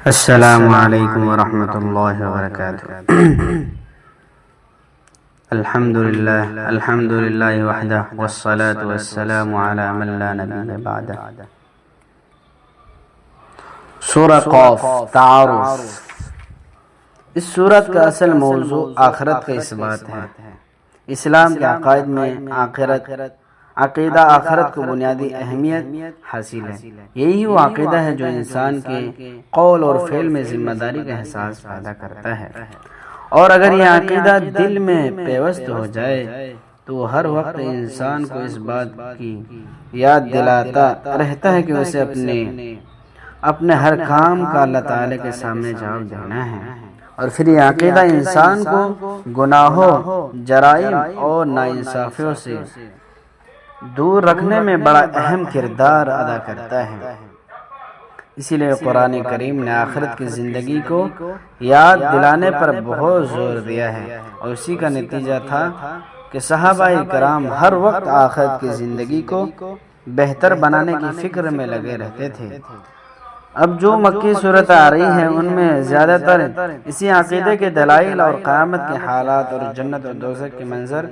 السلام علیکم ورحمۃ اللہ وبرکاتہ۔ الحمد للہ وحدہ والصلاة والسلام علی من لا نبی بعدہ۔ سورہ قاف تعارف۔ اس سورت کا اصل موضوع آخرت کا اثبات ہے۔ اسلام کے عقائد میں عقیدہ آخرت کو بنیادی اہمیت حاصل ہے۔ یہی وہ عقیدہ ہے جو انسان کے قول اور فعل میں ذمہ داری کا احساس پیدا کرتا ہے، اور اگر یہ عقیدہ دل میں پیوست ہو جائے تو ہر وقت انسان کو اس بات کی یاد دلاتا رہتا ہے کہ اسے اپنے ہر کام کا اللہ تعالی کے سامنے جواب دینا ہے، اور پھر یہ عقیدہ انسان کو گناہوں، جرائم اور ناانصافیوں سے دور رکھنے میں بڑا اہم کردار ادا کرتا ہے۔ اسی لیے قرآن کریم نے آخرت کی زندگی کو یاد دلانے پر بہت زور دیا ہے، اور اسی کا نتیجہ تھا کہ صحابہ کرام ہر وقت آخرت کی زندگی کو بہتر بنانے کی فکر میں لگے رہتے تھے۔ اب جو مکی صورت آ رہی ہیں ان میں زیادہ تر اسی عقیدے کے دلائل اور قیامت کے حالات اور جنت اور دوزخ کے منظر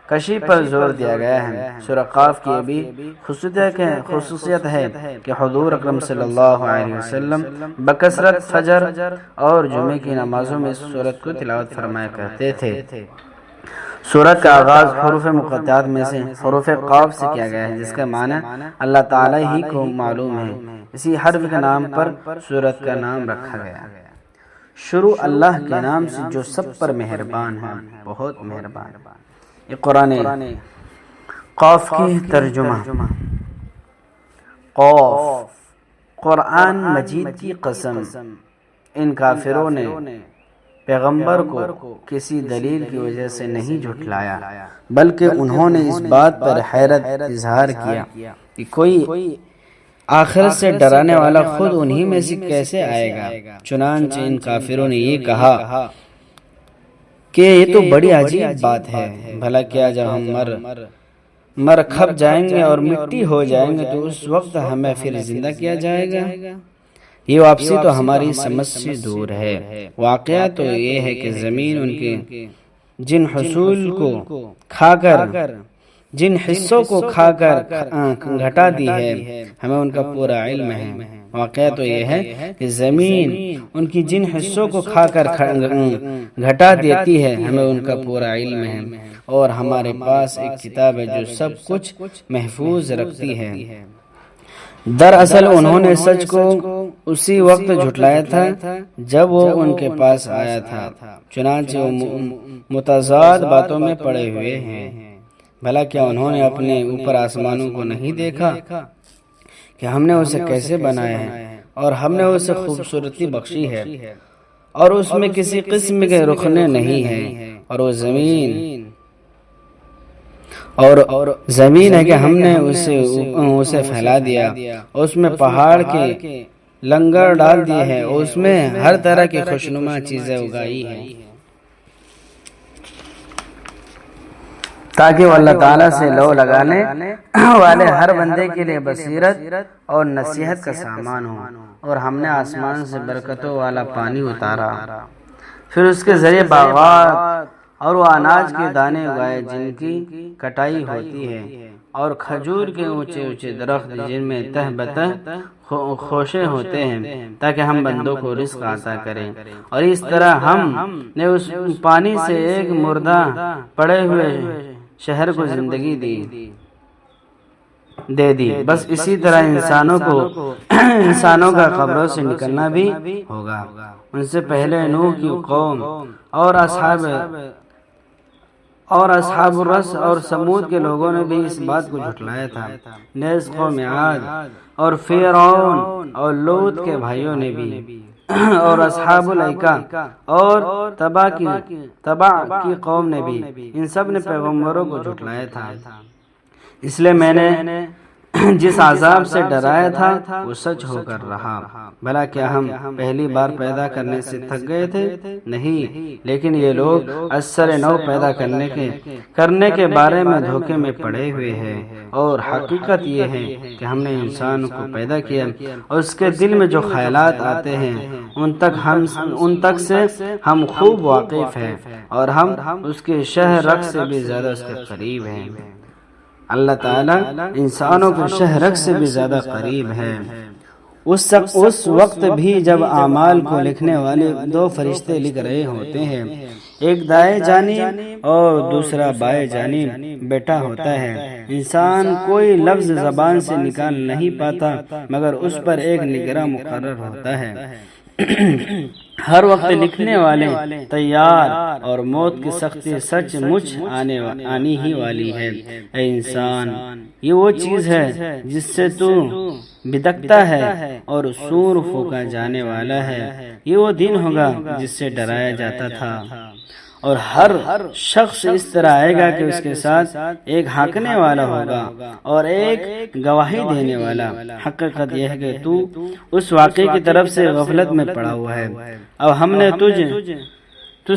کشی پر زور دیا گیا ہے۔ سورہ قاف کی بھی خصوصیت ہے کہ حضور اکرم صلی اللہ علیہ وسلم بکثرت فجر اور جمعے کی نمازوں میں اس سورت کو تلاوت فرمایا کرتے تھے۔ سورت کا آغاز حروف مقطعات میں سے حروف قاف سے کیا گیا ہے، جس کا معنی اللہ تعالی ہی کو معلوم ہے۔ اسی حرف کے نام پر سورت کا نام رکھا گیا۔ شروع اللہ کے نام سے جو سب پر مہربان ہے، بہت مہربان۔ یہ قرآن قاف کی ترجمہ۔ قاف، قرآن مجید کی قسم، ان کافروں نے پیغمبر کو کسی دلیل کی وجہ سے نہیں جھٹلایا، بلکہ انہوں نے اس بات پر حیرت اظہار کیا کہ کوئی آخرت سے ڈرانے والا خود انہی میں سے کیسے آئے گا۔ چنانچہ ان کافروں نے یہ کہا کہ یہ تو بڑی عجیب بات ہے، بھلا کیا جب ہم مر کھپ جائیں گے اور مٹی ہو جائیں گے تو اس وقت ہمیں پھر زندہ کیا جائے گا؟ یہ واپسی تو ہماری سمجھ سے دور ہے۔ واقعہ تو یہ ہے کہ زمین ان کے جن حصوں کو کھا کر گھٹا دی ہے، ہمیں ان کا پورا علم ہے۔ واقعہ تو یہ ہے کہ زمین ان کی جن حصوں کو کھا کر گھٹا دیتی ہے، ہمیں ان کا پورا علم ہے، اور ہمارے پاس ایک کتاب ہے جو سب کچھ محفوظ رکھتی ہے۔ دراصل انہوں نے سچ کو اسی وقت جھٹلایا تھا جب وہ ان کے پاس آیا تھا، چنانچہ وہ متضاد باتوں میں پڑے ہوئے ہیں۔ بھلا کیا انہوں نے اپنے اوپر آسمانوں کو نہیں دیکھا کہ ہم نے اسے کیسے بنایا ہے، اور ہم نے اسے خوبصورتی بخشی ہے، اور اس میں کسی قسم کے رخنے نہیں ہیں، اور وہ زمین ہے کہ ہم نے اسے پھیلا دیا، اور اس میں پہاڑ کے لنگر ڈال دیے ہیں، اور اس میں ہر طرح کی خوشنما چیزیں اگائی ہیں، تاکہ وہ اللہ تعالیٰ سے لو لگانے والے ہر بندے کے لیے بصیرت اور نصیحت کا سامان ہو۔ اور ہم نے آسمان سے برکتوں والا پانی اتارا، پھر اس کے ذریعے باغات اور وہ اناج کے دانے اگائے جن کی کٹائی ہوتی ہے، اور کھجور کے اونچے اونچے درخت جن میں تہ بتہ خوشے ہوتے ہیں، تاکہ ہم بندوں کو رزق عطا کریں۔ اور اس طرح ہم نے اس پانی سے ایک مردہ پڑے ہوئے شہر کو زندگی دے دی۔ بس اسی طرح انسانوں کا قبروں سے نکلنا بھی ہوگا۔ ان سے پہلے نوح کی قوم اور اصحاب الرس اور سمود کے لوگوں نے بھی اس بات کو جھٹلایا تھا۔ نیز قوم عاد اور فرعون اور لوط کے بھائیوں نے بھی، اور اصحاب الایکہ اور تبع کی قوم نے بھی، ان سب نے پیغمبروں کو جھٹلایا تھا۔ اس لیے میں نے جس عذاب سے ڈرایا تھا وہ سچ ہو کر رہا۔ بھلا کیا ہم پہلی بار پیدا کرنے سے تھک گئے تھے؟ نہیں، لیکن یہ لوگ اثر نو پیدا کرنے کے بارے میں دھوکے میں پڑے ہوئے ہیں، اور حقیقت یہ ہے کہ ہم نے انسان کو پیدا کیا اور اس کے دل میں جو خیالات آتے ہیں ان تک سے ہم خوب واقف ہیں، اور ہم اس کے شہ رگ سے بھی زیادہ اس کے قریب ہیں۔ اللہ تعالیٰ انسانوں کے شہ رگ سے بھی زیادہ قریب ہے۔ اس وقت بھی جب اعمال کو لکھنے والے دو فرشتے لکھ رہے ہوتے ہیں، ایک دائیں جانب اور دوسرا بائیں جانب بیٹھا ہوتا ہے، انسان کوئی لفظ زبان سے نکال نہیں پاتا مگر اس پر ایک نگراں مقرر ہوتا ہے۔ ہر وقت لکھنے والے تیار، اور موت کی سختی سچ مچ آنی ہی والی ہے۔ اے انسان، یہ وہ چیز ہے جس سے تو بدکتا ہے اور سور پھونکا جانے والا ہے، یہ وہ دن ہوگا جس سے ڈرایا جاتا تھا، اور ہر شخص اس طرح آئے گا کہ اس کے ساتھ ایک ہانکنے والا ہوگا اور ایک گواہی دینے والا۔ حقیقت یہ ہے کہ تو اس واقعے کی طرف سے غفلت میں پڑا ہوا ہے۔ اب ہم نے تجھ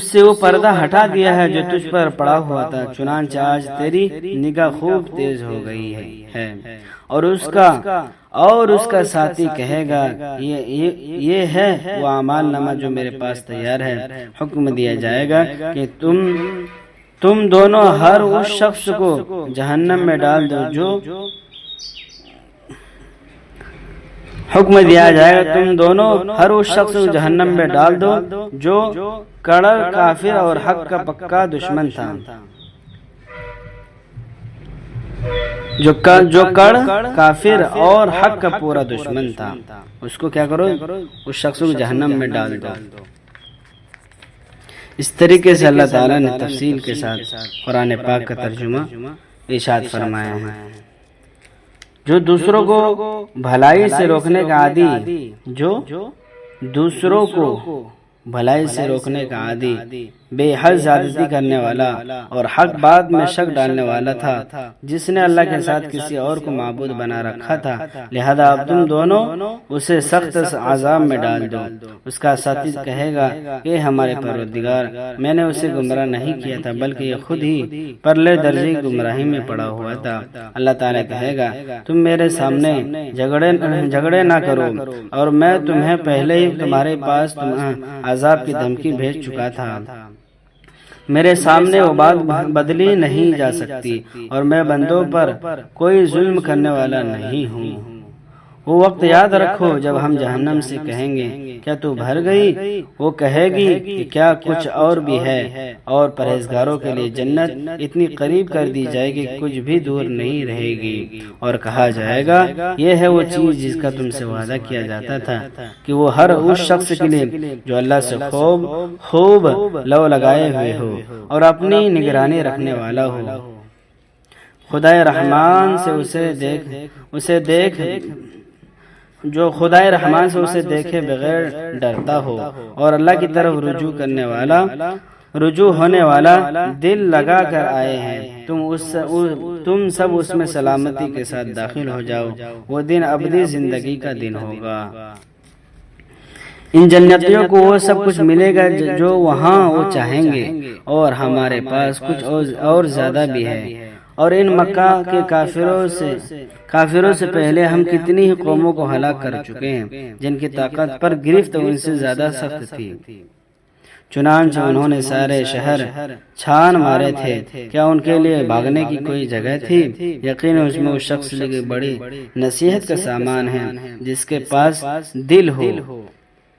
سے وہ پردہ ہٹا دیا ہے جو تجھ پر پڑا ہوا تھا، چنانچہ آج تیری نگاہ خوب تیز ہو گئی ہے۔ اور اس کا ساتھی کہے گا، یہ ہے وہ اعمال نامہ جو میرے پاس تیار ہے۔ حکم دیا جائے گا کہ تم دونوں ہر اس شخص کو جہنم میں ڈال دو جو کڑر کافر اور حق کا پکا دشمن تھا۔ جو کڑ کافر اور حق کا پورا دشمن تھا، اس کو کیا کرو؟ اس شخص کو جہنم میں ڈال دو۔ اس طریقے سے اللہ تعالیٰ نے تفصیل کے ساتھ قرآن پاک کا ترجمہ ارشاد فرمایا ہے۔ جو دوسروں کو بھلائی سے روکنے کا عادی، بے حد زیادتی کرنے والا اور حق بات میں شک ڈالنے والا تھا، جس نے اللہ کے ساتھ کسی اور کو معبود بنا رکھا تھا، لہذا اب تم دونوں اسے سخت عذاب میں ڈال دو۔ اس کا ساتھی کہے گا کہ ہمارے پروردگار، میں نے اسے گمراہ نہیں کیا تھا بلکہ یہ خود ہی پرلے درجے کی گمراہی میں پڑا ہوا تھا۔ اللہ تعالیٰ کہے گا، تم میرے سامنے جھگڑے نہ کرو، اور میں تمہیں پہلے ہی تمہارے پاس عذاب کی دھمکی بھیج چکا تھا۔ میرے سامنے وہ بات بدلی نہیں جا سکتی، اور میں بندوں پر کوئی ظلم کرنے والا نہیں ہوں۔ وہ وقت یاد رکھو جب ہم جہنم سے کہیں گے، کیا تو بھر گئی؟ وہ کہے گی کہ کیا کچھ اور بھی ہے، اور پرہیزگاروں کے لیے جنت اتنی قریب کر دی جائے گی کہ کچھ بھی دور نہیں رہے گی، اور کہا جائے گا، یہ ہے وہ چیز جس کا تم سے وعدہ کیا جاتا تھا کہ وہ ہر اس شخص کے لیے جو اللہ سے خوب لو لگائے ہوئے ہو اور اپنی نگرانی رکھنے والا ہو۔ خدائے رحمان سے اسے دیکھے بغیر ڈرتا ہو اور اللہ کی طرف رجوع ہونے والا دل لگا کر آئے ہیں، تم سب اس میں سلامتی کے ساتھ داخل ہو جاؤ۔ وہ دن ابدی زندگی کا دن ہوگا۔ ان جنتیوں کو وہ سب کچھ ملے گا جو وہاں وہ چاہیں گے، اور ہمارے پاس کچھ اور زیادہ بھی ہے۔ اور ان مکہ کے کافروں سے پہلے ہم کتنی ہی قوموں کو ہلاک کر چکے ہیں جن کی طاقت پر گرفت ان سے زیادہ سخت تھی، چنانچہ انہوں نے سارے شہر چھان مارے تھے۔ کیا ان کے لیے بھاگنے کی کوئی جگہ تھی؟ یقیناً اس میں اس شخص کی بڑی نصیحت کا سامان ہے جس کے پاس دل ہو،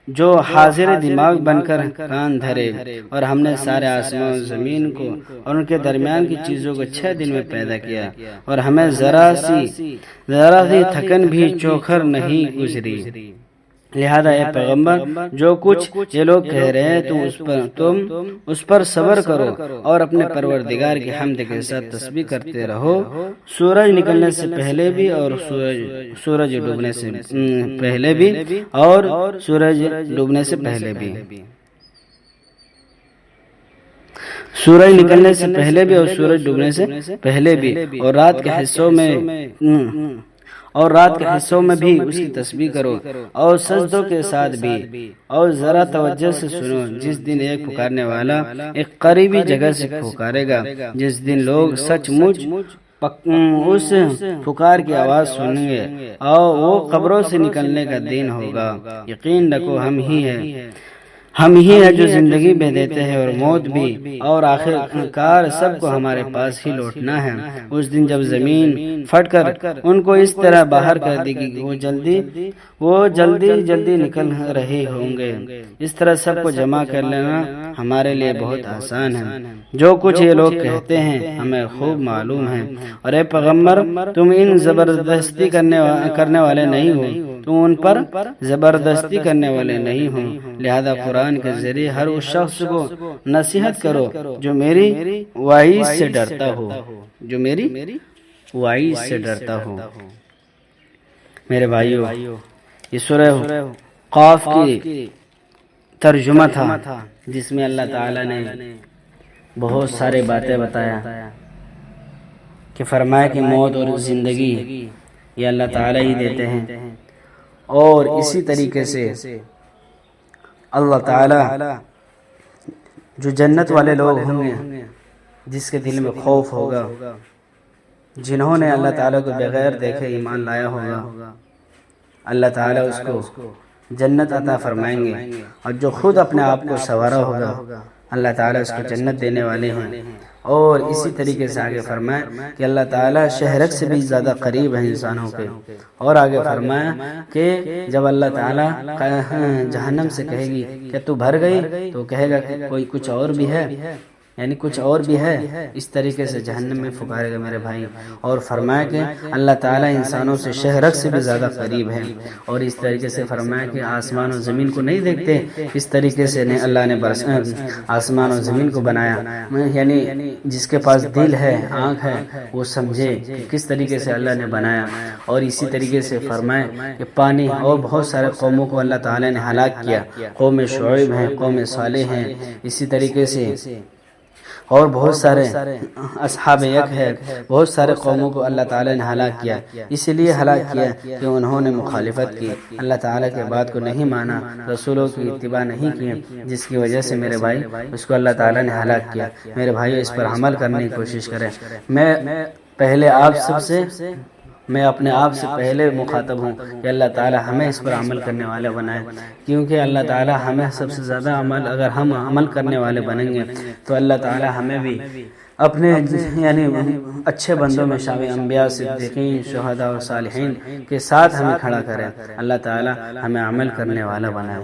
جو حاضر دماغ بن کر کان دھرے۔ اور ہم نے سارے آسمان و زمین کو اور ان کے درمیان کی چیزوں کو 6 دن میں پیدا کیا، اور ہمیں ذرا سی تھکن بھی چوکھر نہیں گزری۔ لہذا اے پیغمبر، جو کچھ یہ لوگ کہہ رہے ہیں تم اس پر صبر کرو اور اپنے پروردگار کی حمد کے ساتھ تسبیح کرتے رہو، سورج نکلنے سے پہلے بھی اور سورج ڈوبنے سے پہلے بھی اور سورج ڈوبنے سے پہلے بھی، سورج نکلنے سے پہلے بھی اور سورج ڈوبنے سے پہلے بھی، اور رات کے حصوں میں اور رات کے حصوں میں بھی اس کی تسبیح کرو اور سجدوں کے ساتھ بھی، اور ذرا توجہ سے سنو، جس دن ایک پکارنے والا ایک قریبی جگہ سے پکارے گا، جس دن لوگ سچ مچ اس پکار کی آواز سنیں گے، اور وہ قبروں سے نکلنے کا دن ہوگا۔ یقین رکھو ہم ہی ہے جو زندگی بھی دیتے ہیں اور موت بھی، اور آخر کار سب کو ہمارے پاس ہی لوٹنا ہے۔ اس دن جب زمین پھٹ کر ان کو اس طرح باہر کر دے گی، وہ جلدی نکل رہے ہوں گے۔ اس طرح سب کو جمع کر لینا ہمارے لیے بہت آسان ہے۔ جو کچھ یہ لوگ کہتے ہیں ہمیں خوب معلوم ہے، اور اے پیغمبر تم ان زبردستی کرنے والے نہیں ہو، تم ان پر زبردستی کرنے والے نہیں ہو، لہذا قرآن کے ذریعے ہر اس شخص کو نصیحت کرو جو میری وعید سے ڈرتا ہو۔ میرے بھائیو، یہ سورہ قاف کی ترجمہ تھا، جس میں اللہ تعالی نے بہت سارے باتیں بتایا کہ فرمایا کہ موت اور زندگی یہ اللہ تعالی ہی دیتے ہیں، اور اسی طریقے سے اللہ تعالی جو جنت والے لوگ ہوں گے، جس کے دل میں خوف ہوگا، جنہوں نے اللہ تعالیٰ کو بغیر دیکھے ایمان لایا ہوگا، اللہ تعالیٰ اس کو جنت عطا فرمائیں گے، اور جو خود اپنے آپ کو سنوارا ہوگا اللہ تعالیٰ اس کو جنت دینے والے ہیں۔ اور اسی طریقے سے آگے فرمایا کہ اللہ تعالیٰ شہرک سے بھی زیادہ قریب ہے انسانوں کے، اور آگے فرمایا کہ جب اللہ تعالیٰ جہنم سے کہے گی کہ تو بھر گئی، تو کہے گا کہ کوئی کچھ اور بھی ہے، یعنی کچھ اور بھی ہے، اس طریقے سے جہنم میں پکارے گا میرے بھائی۔ اور فرمایا کہ اللہ تعالیٰ انسانوں سے شہرک سے بھی زیادہ قریب ہے، اور اس طریقے سے فرمایا کہ آسمان و زمین کو نہیں دیکھتے، اس طریقے سے اللہ نے آسمان و زمین کو بنایا، یعنی جس کے پاس دل ہے، آنکھ ہے، وہ سمجھے کہ کس طریقے سے اللہ نے بنایا۔ اور اسی طریقے سے فرمایا کہ پانی اور بہت سارے قوموں کو اللہ تعالیٰ نے ہلاک کیا، قوم شعیب ہیں، قوم صالح ہیں، اسی طریقے سے اور بہت سارے اصحاب یک ہے، بہت سارے قوموں کو اللہ تعالیٰ نے ہلاک کیا، اسی لیے ہلاک کیا کہ انہوں نے مخالفت کی، اللہ تعالیٰ کے بات کو نہیں مانا، رسولوں کی اتباع نہیں کی، جس کی وجہ سے میرے بھائی اس کو اللہ تعالیٰ نے ہلاک کیا۔ میرے بھائی اس پر عمل کرنے کی کوشش کریں۔ میں اپنے آپ سے پہلے مخاطب ہوں کہ اللہ تعالیٰ ہمیں اس پر عمل کرنے والے بنائے، کیونکہ اللہ تعالیٰ ہمیں سب سے زیادہ اگر ہم عمل کرنے والے بنیں گے تو اللہ تعالیٰ ہمیں بھی اپنے یعنی اچھے بندوں میں شامل انبیاء، صدیقین، شہداء اور صالحین کے ساتھ ہمیں کھڑا کرے۔ اللہ تعالیٰ ہمیں عمل کرنے والا بنائے۔